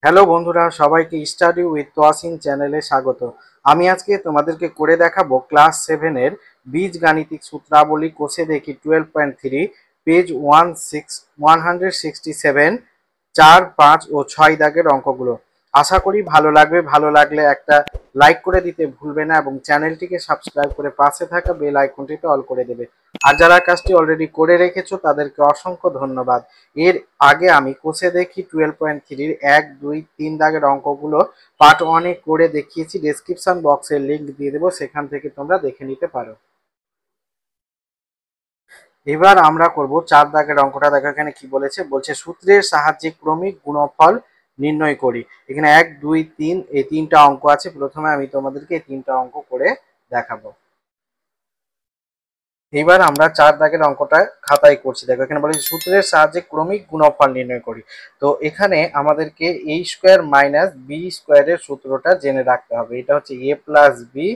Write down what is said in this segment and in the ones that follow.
Hello বন্ধুরা, সবাইকে study with Toyasin চ্যানেলে স্বাগত। আমি আজকে তোমাদেরকে করে দেখাবো ক্লাস 7-এর বীজগাণিতিক সূত্রাবলী কোষে দেখি 12.3 পেজ 167 4, 5 ও 6 দাগের অঙ্কগুলো। আশা করি ভালো লাগবে। ভালো লাগলে একটা লাইক করে দিতে ভুলবে না এবং চ্যানেলটিকে সাবস্ক্রাইব করে পাশে থাকা বেল আইকনটিতে অল করে দেবে। আর যারা কাজটি অলরেডি করে রেখেছো তাদেরকে অসংখ্য ধন্যবাদ। এর আগে আমি কোষে দেখি 12.3-র 1, 2, 3 দাগের অঙ্কগুলো পার্ট 1-এ করে দেখিয়েছি। ডেসক্রিপশন বক্সের লিঙ্ক দিয়ে দেবো, সেখান থেকে তোমরা দেখে নিতে পারো। এবার আমরা করব 4 দাগের অঙ্কটা। দেখো এখানে কি বলেছে, বলছে সূত্রের সাহায্যে ক্রমিক গুণফল নির্ণয় করি। এখানে 1, 2, 3 এই তিনটা অঙ্ক আছে। প্রথমে আমি তোমাদেরকে এই তিনটা অঙ্ক করে দেখাবো। এবার আমরা 4 দাগের অঙ্কটা খাতায় করছি। দেখো এখানে বলেছে সূত্রের সাহায্যে ক্রমিক গুণফল নির্ণয় করি। তো এখানে আমাদেরকে a স্কোয়ার মাইনাস বি স্কোয়ারের সূত্রটা জেনে রাখতে হবে। এটা হচ্ছে a plus B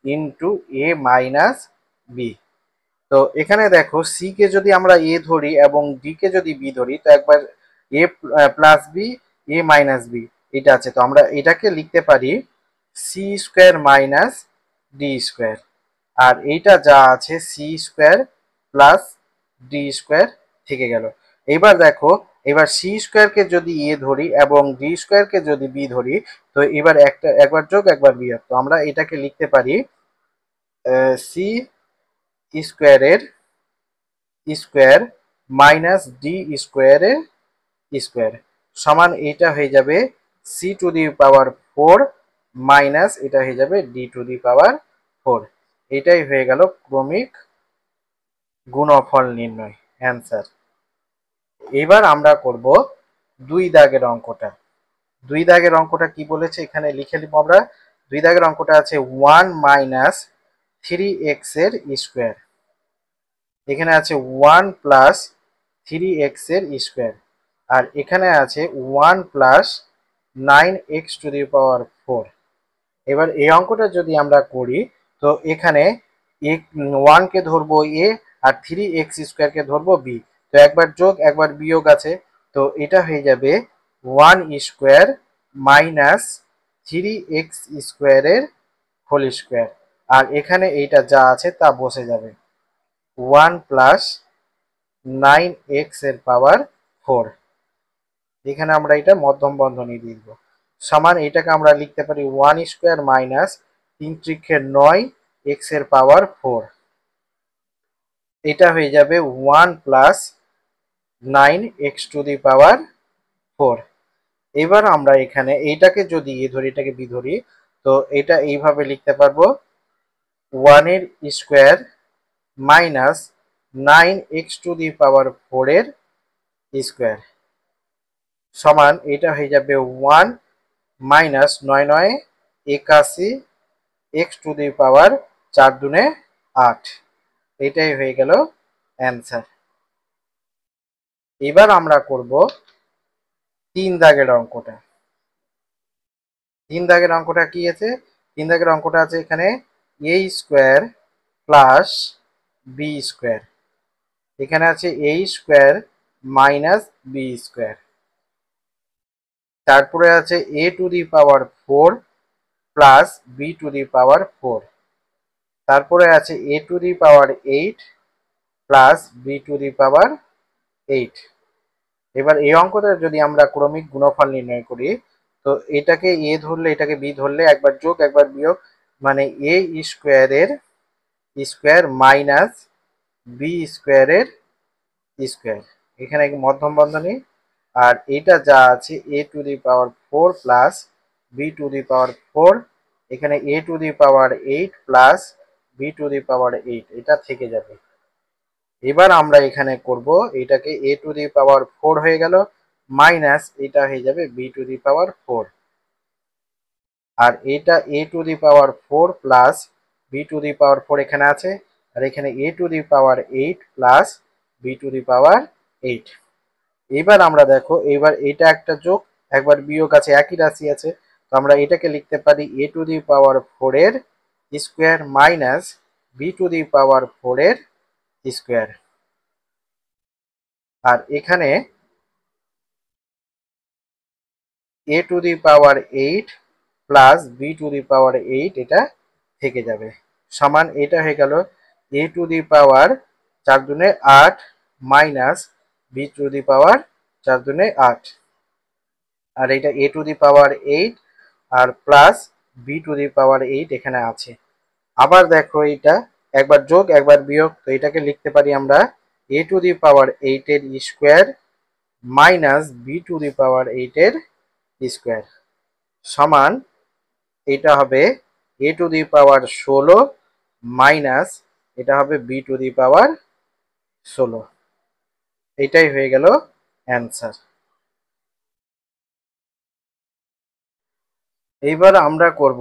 into A minus B. তো এখানে দেখো সি কে যদি আমরা এ ধরি এবং ডি কে যদি বি ধরি, তো একবার a plus b a minus b এটা আছে। তো আমরা এটাকে লিখতে পারি c square minus d square. আর এইটা যা আছে c square plus d square থেকে গেল। এবার দেখো, এবার সি স্কোয়ারকে যদি এ ধরি এবং ডি স্কোয়ারকে যদি বি ধরি, তো এবার একবার যোগ একবার বিয়োগ। তো আমরা এটাকে লিখতে পারি সি স্কোয়ারের স্কোয়ার মাইনাস ডি স্কোয়ারের স্কোয়ার সমান এটা হয়ে যাবে C to the power 4 minus এটা হয়ে যাবে ডি টু দি পাওয়ার 4। এটাই হয়ে গেল ক্রমিক গুণফল নির্ণয় অ্যান্সার। এবার আমরা করব 2 দাগের অঙ্কটা। 2 দাগের অঙ্কটা কি বলেছে এখানে লিখে নিব আমরা। 2 দাগের অঙ্কটা আছে 1 মাইনাস 3x এর স্কোয়ার। এখানে আছে 1 প্লাস 3x এর স্কোয়ার। আর এখানে আছে 1 plus 9x to the power 4। এবার এই অঙ্কটা যদি আমরা করি, তো এখানে 1 কে ধরবো এ আর 3x স্কোয়ারকে ধরবো বি। তো একবার যোগ একবার বিয়োগ আছে। তো এটা হয়ে যাবে 1 স্কোয়ার মাইনাস 3x স্কোয়ারের হোল স্কোয়ার। আর এখানে এইটা যা আছে তা বসে যাবে 1 প্লাস 9x এর পাওয়ার 4। এখানে আমরা এটা মধ্যম বন্ধনী দিয়ে দিব সমান এটাকে আমরা লিখতে পারি 1 স্কোয়ার মাইনাস 3 ত্রিকে 9 এক্স এর পাওয়ার 4। এটা হয়ে যাবে 1 plus 9x to the power 4। এবার আমরা এখানে এইটাকে যদি এ ধরি এটাকে বি ধরি, তো এটা এইভাবে লিখতে পারবো 1 এর square minus 9x to the power 4 এর স্কোয়ার সমান এটা হয়ে যাবে 1 minus 9 9 81 x to the power 4 দুনে 8। এটাই হয়ে গেল অ্যান্সার। এবার আমরা করব 3 দাগের অঙ্কটা। 3 দাগের অঙ্কটা কি আছে? 3 দাগের অঙ্কটা আছে এখানে a square plus b square. এখানে আছে a square minus b square. তারপরে আছে a to the power 4 plus b to the power 4। তারপরে আছে a to the power 8 plus b to the power 8। এবার এই অঙ্কটা যদি আমরা ক্রমিক গুণফল নির্ণয় করি, তো এটাকে এ ধরলে এটাকে বি ধরলে একবার যোগ একবার বিয়োগ, মানে এ স্কোয়ারের স্কোয়ার মাইনাস বি স্কোয়ারের স্কোয়ার। এখানে মধ্যম বন্ধনী। আর এটা যা আছে a to the power 4 plus b to the power 4। এখানে a to the power 8 plus b to the power 8 এটা থেকে যাবে। এবার আমরা এখানে করব এটাকে এ টু দি পাওয়ার 4 হয়ে গেল মাইনাস এটা হয়ে যাবে বি টু দি পাওয়ার 4। আর এটা a to the power 4 plus b to the power 4 এখানে আছে। আর এখানে a to the power 8 plus b to the power 8। এবার আমরা দেখো, এবার এটা একটা যোগ একবার বিয়োগ আছে, একই রাশি আছে। তো আমরা এটাকে লিখতে পারি এ টু দি পাওয়ার 4 এর square minus b to the power 4 এর স্কোয়ার। আর এখানে a to the power 8 plus b to the power 8 এটা থেকে যাবে, সমান এটা হয়ে গেল a টু দি পাওয়ার 4 দুনে 8 minus b to the power 4 দুনে 8, আর এটা a টু দি পাওয়ার 8 আর plus b to the power 8 এখানে আছে। আবার দেখো এটা একবার যোগ একবার বিয়োগ, তো এটাকে লিখতে পারি আমরা a টু দি পাওয়ার 8 এর square minus b to the power 8 এর স্কোয়ার, সমান এটা হবে a to the power 16 minus এটা হবে b টু দি পাওয়ার 16। এটাই হয়ে গেল অ্যান্সার। এইবার আমরা করব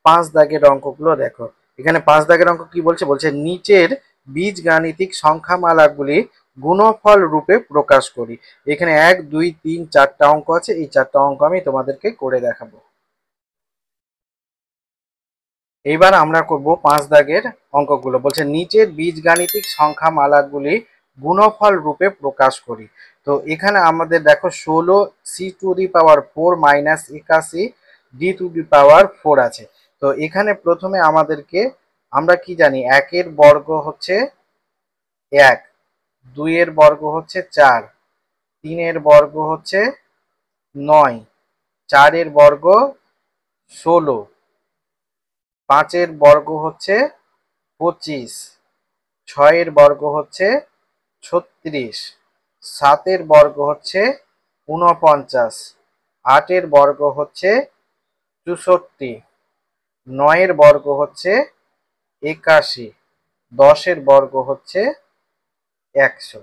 5 দাগের অঙ্কগুলো। দেখো এখানে 5 দাগের অঙ্ক কি বলছে, বলছে নিচের বীজগাণিতিক সংখ্যামালাগুলি গুণফল রূপে প্রকাশ করি। এখানে 1 2 3 4টা অঙ্ক আছে, এই 4টা অঙ্ক আমি তোমাদেরকে করে দেখাবো। এইবার আমরা করব 5 দাগের অঙ্কগুলো। বলছে নিচের বীজগাণিতিক সংখ্যামালাগুলি গুণফল রূপে প্রকাশ করি। তো এখানে আমাদের দেখো 16 c to the power 4 minus 81 d to the power 4 আছে। তো এখানে প্রথমে আমাদেরকে আমরা কি জানি, 1 এর বর্গ হচ্ছে 1, 2 এর বর্গ হচ্ছে 4, 3 এর বর্গ হচ্ছে 9, 4 এর বর্গ 16, 5 এর বর্গ হচ্ছে 25, 6 এর বর্গ হচ্ছে 36, 7 এর বর্গ হচ্ছে 49, 8 এর বর্গ হচ্ছে 64, 9 এর বর্গ হচ্ছে 81, 10 এর বর্গ হচ্ছে 100।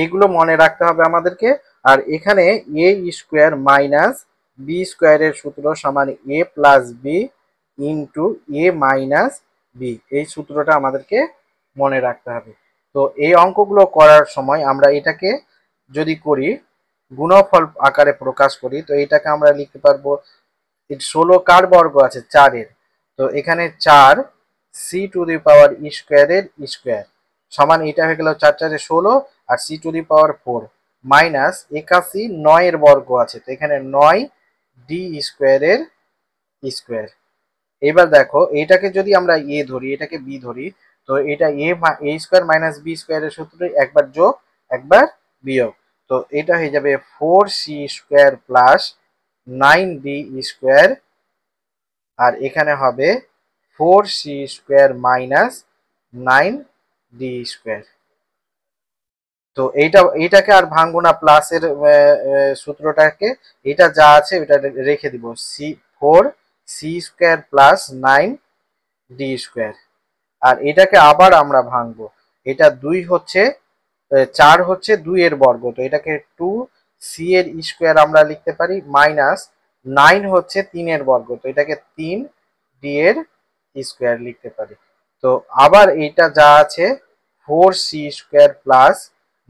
এইগুলো মনে রাখতে হবে আমাদেরকে। আর এখানে এ স্কোয়ার মাইনাস বি স্কোয়ারের সূত্র সমান এ plus B into A minus B, এই সূত্রটা আমাদেরকে মনে রাখতে হবে। তো এই অঙ্কগুলো করার সময় আমরা এটাকে যদি করি গুণফল আকারে প্রকাশ করি, তো এটাকে আমরা লিখতে পারবো 16 কার বর্গ আছে 4 এর, তো এখানে 4 সি টু দি পাওয়ার স্কোয়ারের স্কোয়ার, সমান এটা হয়ে গেল 4 4 16 আর c to the power 4 minus 81 9 এর বর্গ আছে, তো এখানে 9 ডি স্কোয়ারের স্কোয়ার। এবার দেখো এটাকে যদি আমরা এ ধরি এটাকে বি ধরি, তো এটা এ স্কোয়ার মাইনাস বি স্কোয়ারের সূত্রে একবার যোগ একবার বিয়োগ, তো এটা হয়ে যাবে 4c square plus 9d square, আর এখানে হবে 4c square minus 9d square. তো এইটাকে আর ভাঙবো না প্লাসের সূত্রটাকে, এটা যা আছে ওটা রেখে দিব, c 4c square plus 9d square. আর এটাকে আবার আমরা ভাঙবো, এটা 2 হচ্ছে 4 হচ্ছে 2 এর বর্গ, তো এটাকে 2c এর স্কোয়ার আমরা লিখতে পারি মাইনাস 9 হচ্ছে 3 এর বর্গ, তো এটাকে 3d এর স্কোয়ার লিখতে পারি। তো আবার এইটা যা আছে 4c square plus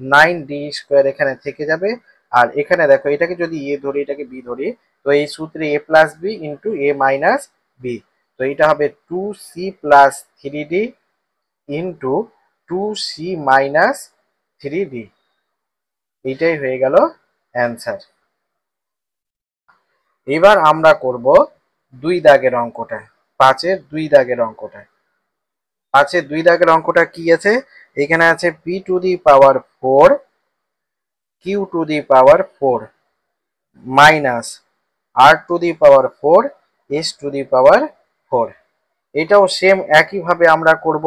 9d square এখানে থেকে যাবে। আর এখানে দেখো এটাকে যদি এ ধরি এটাকে বি ধরি, তো এই সূত্রে এ plus B into A minus B, তো এটা হবে 2c plus 3d into 2c minus 3d, এইটাই হয়ে গেল অ্যান্সার। এবার আমরা করব 2 দাগের অঙ্কটা, 5-এর 2 দাগের অঙ্কটা। 5-এর 2 দাগের অঙ্কটা কি আছে, এখানে আছে p to the power 4 q to the power 4 minus r to the power 4 s to the power 4। এটাও সেম একইভাবে আমরা করব।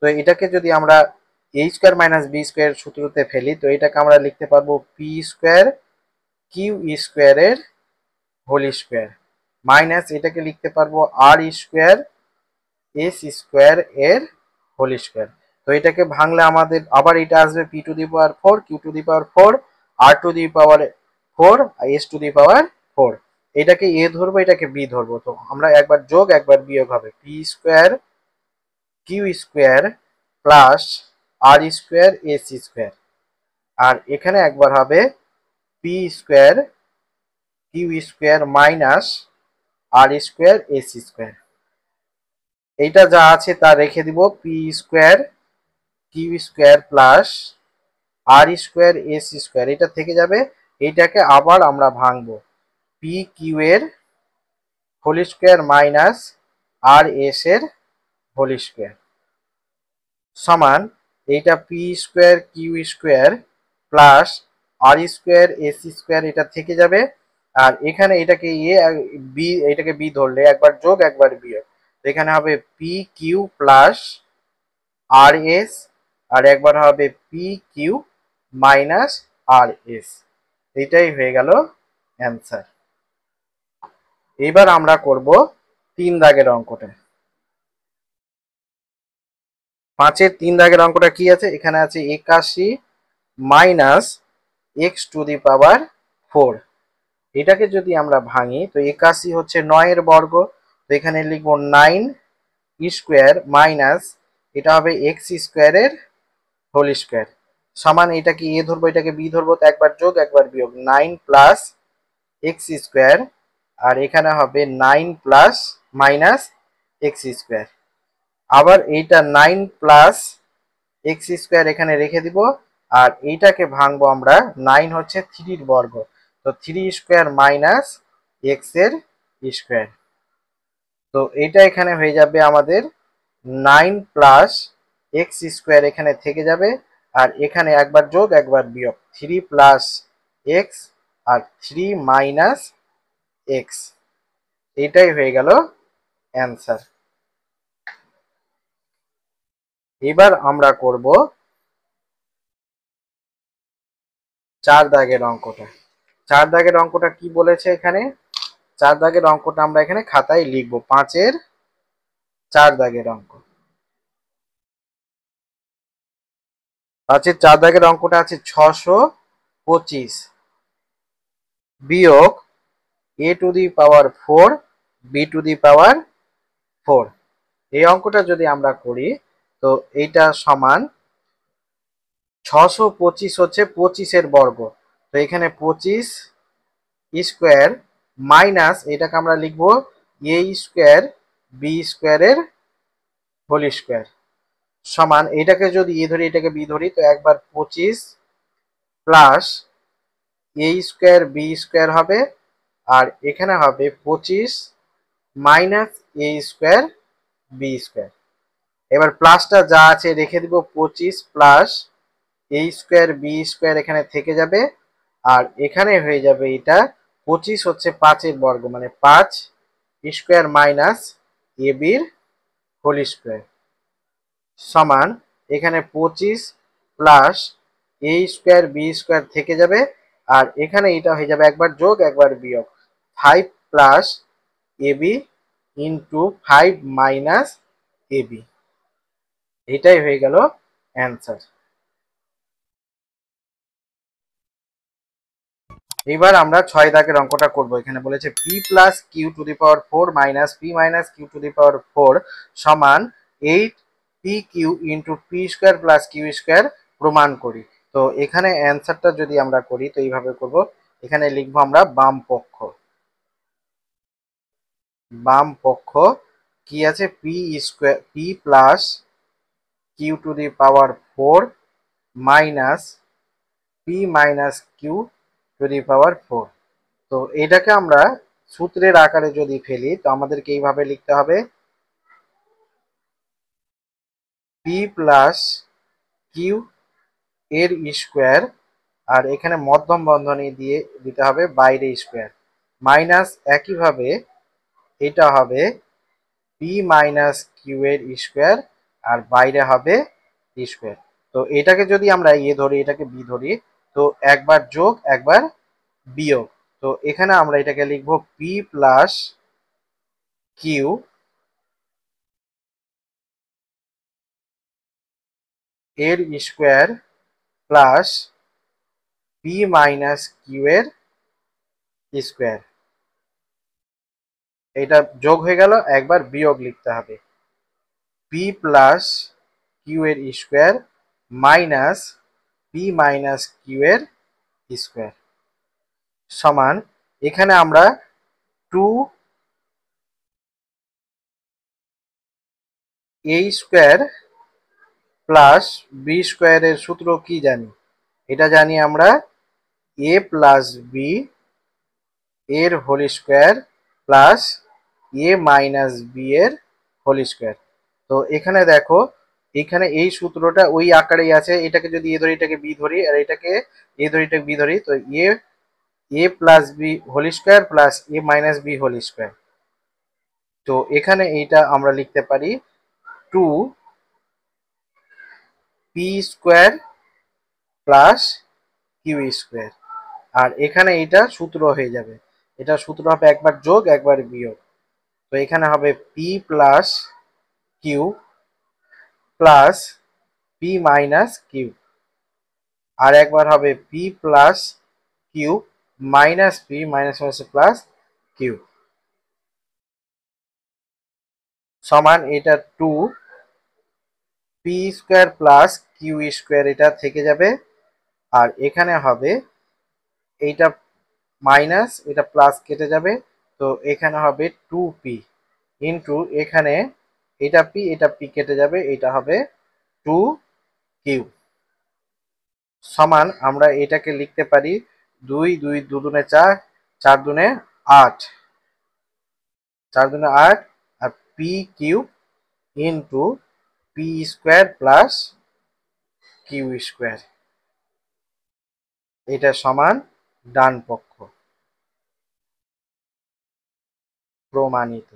তো এটাকে যদি আমরা a square minus b square সূত্রতে ফেলি, তো এটাকে আমরা লিখতে পারবো p স্কোয়ার কিউ স্কোয়ারের হোল স্কোয়ার মাইনাস এটাকে লিখতে পারবো আর স্কোয়ার এস স্কোয়ার এর হোল স্কোয়ার। তো এটাকে ভাঙলে আমাদের আবার এটা আসবে p to the power 4 q to the power 4 r to the power 4 s to the power 4। এটাকে এ ধরবো এটাকে বি ধরবো, তো আমরা একবার যোগ একবার বিয়োগ হবে p square q square plus r square s square, আর এখানে একবার হবে p square q square minus r square s square. এইটা যা আছে তা রেখে দিব, p square q square plus r square s square এটা থেকে যাবে, এইটাকে আবার আমরা ভাঙবো, পি কিউ এর whole square minus r s এর হোল স্কোয়ার সমান এইটা p square q square plus r square s square এটা থেকে যাবে। আর এখানে এটাকে এ বি, এটাকে বি ধরলে একবার যোগ একবার বিয়োগ, এখানে হবে পি কিউ প্লাস আর এস, আর একবার হবে P Q minus r S. এটাই হয়ে গেল অ্যান্সার। এবার আমরা করব 3 দাগের অঙ্কটা। 5-এর 3 দাগের অঙ্কটা কি আছে, এখানে আছে 81 minus x to the power 4। এটাকে যদি আমরা ভাঙি তো 81 হচ্ছে 9 এর বর্গ, তো এখানে লিখবো 9 স্কোয়ার মাইনাস এটা হবে এক্স স্কোয়ারের হোল স্কোয়ার সমান এটাকে এ ধরবো এটাকে বি ধরবো, তো একবার যোগ একবার বিয়োগ, 9 প্লাস এক্স স্কোয়ার, আর এখানে হবে 9 প্লাস মাইনাস এক্স স্কোয়ার। আবার এইটা 9 প্লাস এক্স স্কোয়ার এখানে রেখে দিব, আর এইটাকে ভাঙবো আমরা, 9 হচ্ছে 3 এর বর্গ, তো 3 স্কোয়ার মাইনাস এক্স এর স্কোয়ার। তো এইটা এখানে হয়ে যাবে আমাদের 9 প্লাস এক্স স্কোয়ার এখানে থেকে যাবে, আর এখানে একবার যোগ একবার বিয়োগ, 3 প্লাস এক্স আর 3 মাইনাস এক্স। এটাই হয়ে গেল অ্যান্সার। এবার আমরা করব 4 দাগের অঙ্কটা। 4 দাগের অঙ্কটা কি বলেছে এখানে, 4 দাগের অঙ্কটা আমরা এখানে খাতায় লিখবো, 5-এর 4 দাগের অঙ্ক। 5-এর 4 দাগের অঙ্কটা আছে 625 বিয়োগ a to the power 4 b to the power 4। এই অঙ্কটা যদি আমরা করি তো এইটা সমান 625 হচ্ছে 25-এর বর্গ, তো এখানে 25 স্কোয়ার মাইনাস এটাকে আমরা লিখবো এ স্কোয়ার বি স্কোয়ারের হোল স্কোয়ার সমান এটাকে যদি এ ধরি এটাকে বি ধরি, তো একবার 25 প্লাস এ স্কোয়ার বি স্কোয়ার হবে, আর এখানে হবে 25 মাইনাস এ স্কোয়ার বি স্কোয়ার। এবার প্লাসটা যা আছে রেখে দিব, 25 প্লাস এ স্কোয়ার বি স্কোয়ার এখানে থেকে যাবে, আর এখানে হয়ে যাবে এটা 25 হচ্ছে 5-এর বর্গ মানে 5 স্কোয়ার মাইনাস এ বির হোল স্কোয়ার সমান এখানে 25 প্লাস এ স্কোয়ার বি স্কোয়ার থেকে যাবে, আর এখানে এটা হয়ে যাবে একবার যোগ একবার বিয়োগ, 5 plus A B into 5 minus A B. এটাই হয়ে গেল অ্যান্সার। এবার আমরা 6 দাগের অঙ্কটা করব। এখানে বলেছে P plus Q to the power 4 minus P minus Q to the power 4 সমান 8 P Q into P square plus Q square প্রমাণ করি। তো এখানে অ্যান্সারটা যদি আমরা করি তো এইভাবে করব, এখানে লিখবো আমরা বাম পক্ষ। বাম পক্ষ কি আছে, P square P plus Q to the power 4 minus P minus Q to the power 4। তো এটাকে আমরা সূত্রের আকারে যদি ফেলি তো আমাদেরকে এইভাবে লিখতে হবে, পি প্লাস কিউ এর স্কোয়ার, আর এখানে মধ্যম বন্ধনী দিয়ে দিতে হবে বাইরে স্কোয়ার, মাইনাস একইভাবে এটা হবে পি মাইনাস কিউ এর স্কোয়ার আর বাইরে হবে স্কোয়ার। তো এটাকে যদি আমরা এ ধরি এটাকে বি ধরি, তো একবার যোগ একবার বিয়োগ, তো এখানে আমরা এটাকে লিখবো পি প্লাস কিউ এর square plus P minus Q এর স্কোয়ার। এটা যোগ হয়ে গেল, একবার বিয়োগ লিখতে হবে, পি প্লাস কিউ এর square minus P minus Q এর স্কোয়ার সমান এখানে আমরা 2 এ স্কোয়ার প্লাস বি স্কোয়ারের সূত্র কি জানি, এটা জানি আমরা এ প্লাস বি এর whole square plus a minus B এর হোল স্কোয়ার। তো এখানে দেখো, এখানে এই সূত্রটা ওই আকারেই আছে। এটাকে যদি এ ধরি, এটাকে বি ধরি, আর এটাকে এ ধরি, এটাকে বি ধরি, তো a plus b whole square plus a minus b whole square. তো এখানে এইটা আমরা লিখতে পারি two p square plus Q square. আর এখানে এইটা সূত্র হয়ে যাবে, এটা সূত্র হবে একবার যোগ একবার বিয়োগ। তো এখানে হবে P plus q plus P minus q, আর একবার হবে P plus q minus P minus minus plus q সমান এটা two p square plus Q square, এটা থেকে যাবে। আর এখানে হবে এইটা মাইনাস এটা প্লাস কেটে যাবে, তো এখানে হবে টু পি ইন্টু এখানে এটা পি কেটে যাবে, এটা হবে টু কিউ সমান আমরা এটাকে লিখতে পারি দুই দুই দুগুণে চার, চার দুনে আট, চার দুনে আট, আর p Q into P square plus Q square, এটা সমান ডান পক্ষ প্রমাণিত।